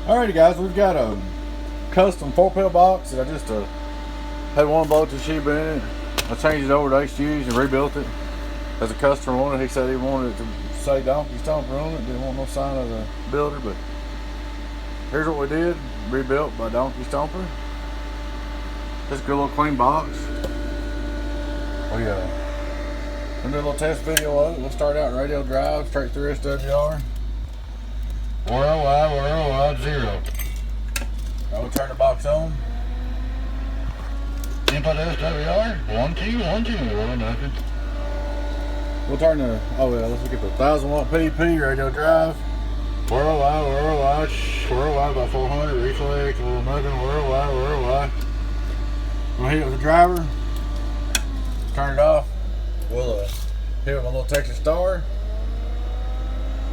Alrighty guys, we've got a custom 4-pill box that I just had one bolt that she been in. I changed it over to HGs and rebuilt it as a customer wanted. He said he wanted it to say Donkey Stomper on it, didn't want no sign of the builder, but here's what we did, rebuilt by Donkey Stomper. Just a good little clean box. We do a little test video of it. We'll start out radio drive, straight through SWR. Worldwide 0. Now we'll turn the box on. Input SWR, 1 2 1 2, well, nothing. We'll turn the, let's look at the 1000 watt PP radio drive. Worldwide by 400, reflex, well, nothing, worldwide. We'll hit it with the driver, turn it off. We'll hit it with a little Texas Star.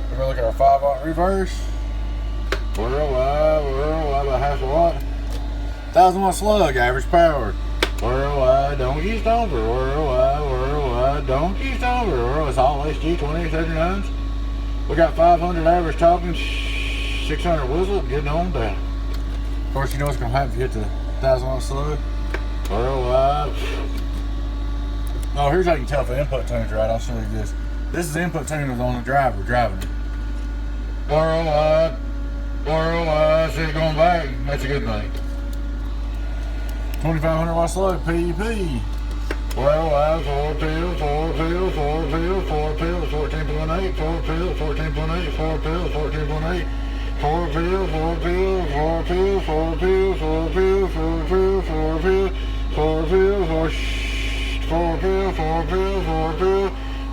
We're gonna look at our 5 watt reverse. Worldwide by half a watt. 1000 watt slug, average power. Worldwide, Donkey Stomper. Worldwide, Donkey Stomper. It's all HG 2879s. We got 500 average talking, 600 whistle, getting on down. Of course, you know what's gonna happen if you hit the 1000 watt slug. Worldwide. Oh, here's how you can tell if the input tune's right. I'll show you this. This is the input tune that's on the driver driving it. Worldwide, see it going back. That's a good thing. 2500 watt slug, PEP. Worldwide, 4-pill, 14.8, 4-pill, 14.8, 4-pill, 14.8, 4-pill, 14.8, 4-pill, 4-pill, 4-pill, 4-pill, 4-pill, 4-pill, 4-pill, 4-pill,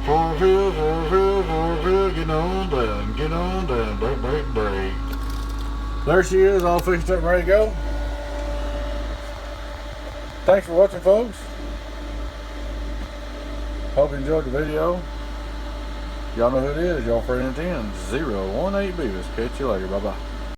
4-pill, 4-pill, 4-pill, get on down, break. There she is, all fixed up and ready to go. Thanks for watching, folks. Hope you enjoyed the video. Y'all know who it is, y'all friend 10 018 Beavis. Catch you later, bye-bye.